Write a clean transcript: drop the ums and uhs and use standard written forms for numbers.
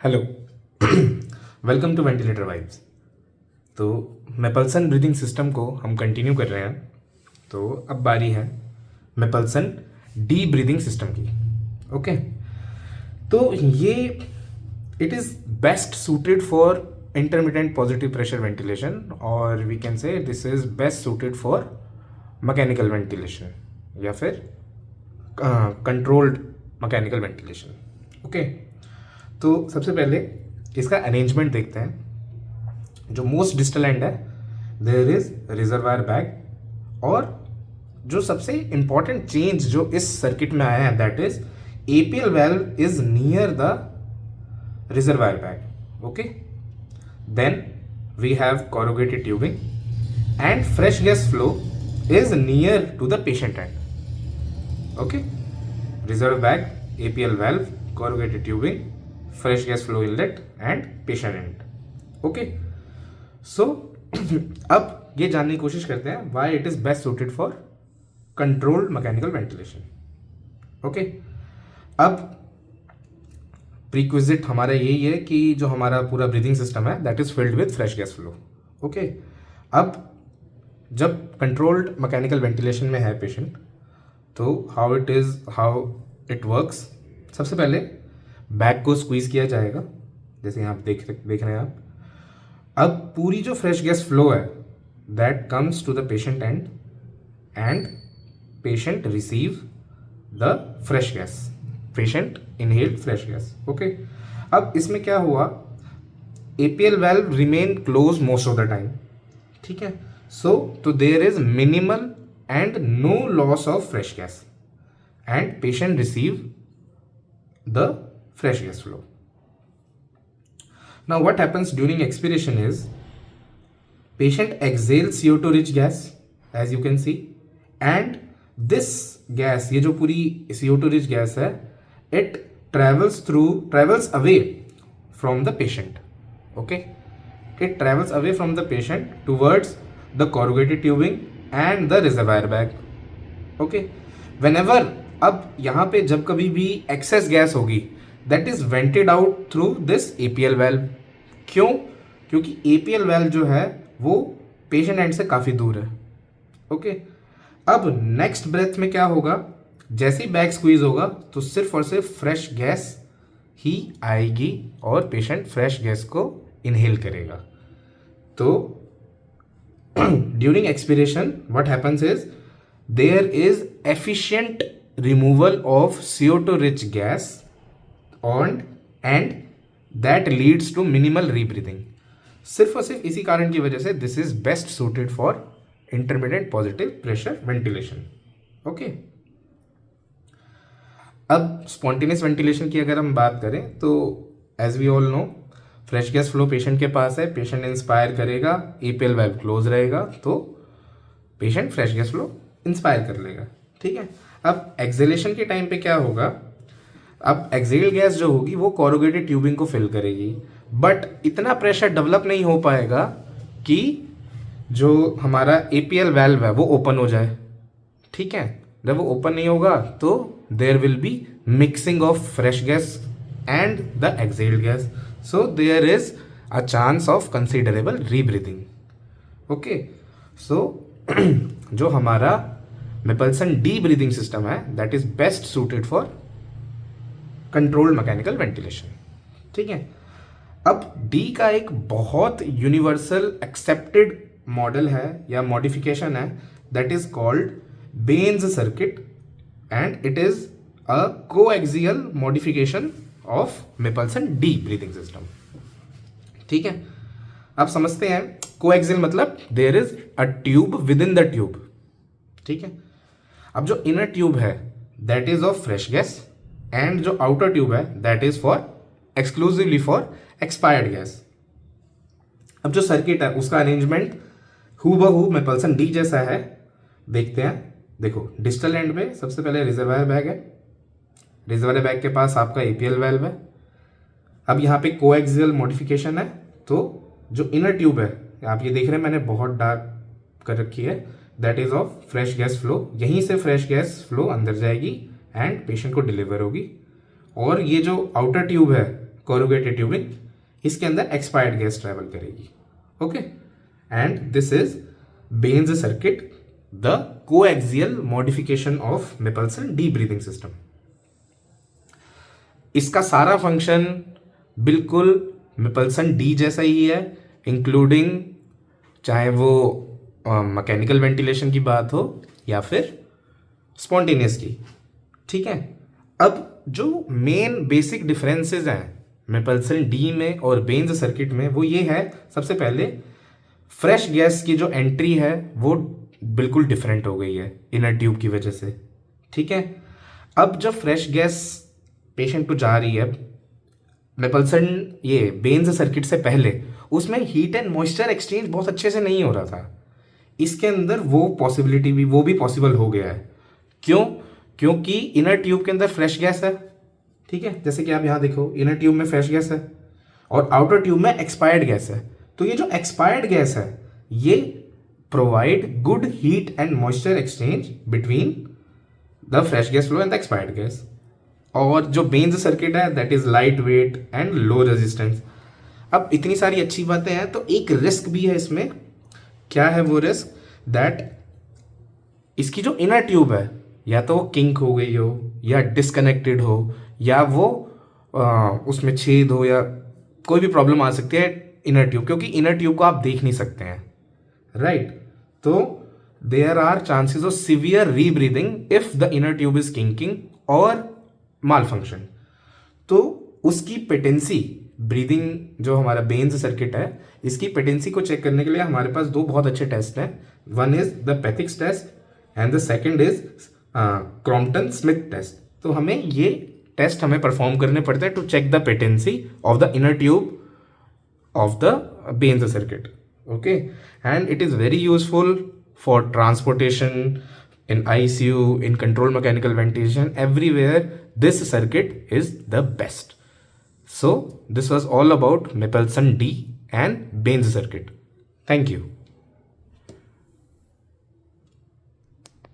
Hello. Welcome to ventilator vibes. तो Mapleson breathing system को हम कंटिन्यू कर रहे हैं। तो अब बारी है मेपल्सन डी ब्रीदिंग सिस्टम की। ओके, तो ये it is best suited for intermittent positive pressure ventilation, और we can say this is best suited for mechanical ventilation या फिर कंट्रोल्ड मैकेनिकल वेंटिलेशन। ओके, तो सबसे पहले इसका अरेंजमेंट देखते हैं। जो मोस्ट डिस्टल एंड है देयर इज रिजर्वायर बैग, और जो सबसे इंपॉर्टेंट चेंज जो इस सर्किट में आया है that is APL valve is near the reservoir bag. Okay, then we have corrugated tubing and fresh gas flow is near to the patient end. Okay, reserve bag, APL valve, corrugated tubing, fresh gas flow inlet and patient end. Okay, so अब ये जानने की कोशिश करते हैं why it is best suited for controlled mechanical ventilation. Okay, अब प्रीक्विजिट हमारा यही है कि जो हमारा पूरा ब्रीदिंग सिस्टम है that is filled with fresh gas flow. Okay, अब जब कंट्रोल्ड मैकेनिकल वेंटिलेशन में है पेशेंट, तो हाउ इट वर्क्स, सबसे पहले बैग को स्क्वीज किया जाएगा जैसे यहाँ देख रहे हैं आप। अब पूरी जो फ्रेश गैस फ्लो है that comes to the patient and patient receive the fresh gas, patient inhaled fresh gas. Okay, अब इसमें क्या हुआ, APL valve remain close most of the time. ठीक है, सो तो there is minimal and no loss of fresh gas and patient receive the fresh gas flow. Now what happens during expiration is patient exhales CO2 rich gas as you can see, and this gas, ये जो पूरी CO2 rich gas है, it travels away from the patient. Okay, it travels away from the patient towards the corrugated tubing and the reservoir bag. Okay, whenever, अब यहाँ पे जब कभी भी excess gas होगी that is vented out through this APL valve. क्यों? क्योंकि APL valve जो है वो पेशेंट एंड से काफ़ी दूर है। ओके, अब नेक्स्ट ब्रेथ में क्या होगा, जैसे ही बैग स्क्वीज होगा तो सिर्फ और सिर्फ फ्रेश गैस ही आएगी और पेशेंट फ्रेश गैस को इनहेल करेगा। तो during expiration what happens is there is efficient removal of CO2 rich gas and that leads to minimal rebreathing. सिर्फ और सिर्फ इसी कारण की वजह से this is best suited for intermediate positive pressure ventilation. Okay, अब स्पॉन्टेनियस वेंटिलेशन की अगर हम बात करें तो as we all know fresh gas flow patient के पास है, पेशेंट इंस्पायर करेगा, एपीएल वेल्व क्लोज रहेगा तो patient fresh gas flow inspire कर लेगा। ठीक है, अब एक्सेलेशन के टाइम पे क्या होगा, अब एक्सेल गैस जो होगी वो कोरुगेटेड ट्यूबिंग को फिल करेगी, बट इतना प्रेशर डेवलप नहीं हो पाएगा कि जो हमारा एपीएल वेल्व है वो ओपन हो जाए। ठीक है, जब वो ओपन नहीं होगा तो there will be mixing of fresh gas and the exhaled gas, so there is a chance of considerable rebreathing. Okay, so जो हमारा मेपल्सन डी ब्रीदिंग सिस्टम है that is best suited for controlled mechanical ventilation. ठीक है, अब D का एक बहुत universal accepted model है या मॉडिफिकेशन है that is called Bains circuit and it is a coaxial modification of Mapleson D breathing system. ठीक है, अब समझते हैं कोएक्सियल मतलब there is a tube within the tube. ठीक है, अब जो इनर ट्यूब है that is of fresh gas and जो आउटर ट्यूब है that is for exclusively for expired gas. अब जो सर्किट है उसका अरेंजमेंट हूबहू मेपल्सन डी जैसा है, देखते हैं। देखो, डिस्टल एंड में सबसे पहले रिजर्वायर बैग है, रिजर्वायर बैग के पास आपका एपीएल वेल्व है। अब यहाँ पे कोएक्सियल मॉडिफिकेशन है, तो जो इनर ट्यूब है आप ये देख रहे हैं मैंने बहुत डार्क कर रखी है, that is of fresh gas flow. यहीं से फ्रेश गैस फ्लो अंदर जाएगी एंड पेशेंट को डिलीवर होगी। और ये जो आउटर ट्यूब है कोरुगेटेड ट्यूबिंग, इसके अंदर एक्सपायर्ड गैस ट्रेवल करेगी. Okay, and this is Bain's circuit, the coaxial modification of Mapleson D breathing system. इसका सारा फंक्शन बिल्कुल मिपल्सन डी जैसा ही है, इंक्लूडिंग चाहे वो मैकेनिकल वेंटिलेशन की बात हो या फिर स्पॉन्टेनियस की. ठीक है, अब जो मेन बेसिक डिफरेंसेस हैं मिपल्सन डी में और बेन्स सर्किट में वो ये है, सबसे पहले फ्रेश गैस की जो एंट्री है वो बिल्कुल डिफरेंट हो गई है इनर ट्यूब की वजह से. ठीक है, अब जब फ्रेश गैस पेशेंट को जा रही है मिपल्सन ये बेन्स सर्किट से पहले, उसमें हीट एंड मॉइस्चर एक्सचेंज बहुत अच्छे से नहीं हो रहा था. इसके अंदर वो पॉसिबिलिटी भी, वो भी पॉसिबल हो गया है. क्यों? क्योंकि इनर ट्यूब के अंदर फ्रेश गैस है. ठीक है, जैसे कि आप यहाँ देखो, इनर ट्यूब में फ्रेश गैस है और आउटर ट्यूब में एक्सपायर्ड गैस है. तो ये जो एक्सपायर्ड गैस है ये provide good heat and moisture exchange between the fresh gas flow and the expired gas. और जो बेन्स सर्किट है that is light weight and low resistance. अब इतनी सारी अच्छी बातें हैं तो एक रिस्क भी है इसमें. क्या है वो रिस्क? दैट इसकी जो इनर ट्यूब है या तो वो किंक हो गई हो या डिसकनेक्टेड हो या वो उसमें छेद हो या कोई भी प्रॉब्लम आ सकती है इनर ट्यूब, क्योंकि इनर ट्यूब को आप देख नहीं सकते हैं, राइट? तो there are chances of severe rebreathing if the inner tube is kinking और माल फंक्शन. तो उसकी पेटेंसी, ब्रीदिंग जो हमारा बेन्स सर्किट है इसकी पेटेंसी को चेक करने के लिए हमारे पास दो बहुत अच्छे टेस्ट हैं. One is the Pethick's test and the second is Crompton Smith test. तो हमें ये टेस्ट हमें परफॉर्म करने पड़ते हैं to check the patency of the inner tube of the Baines circuit. Okay, and it is very useful for transportation, in ICU, in controlled mechanical ventilation, everywhere this circuit is the best. So this was all about Michelson D and Baines circuit. Thank you.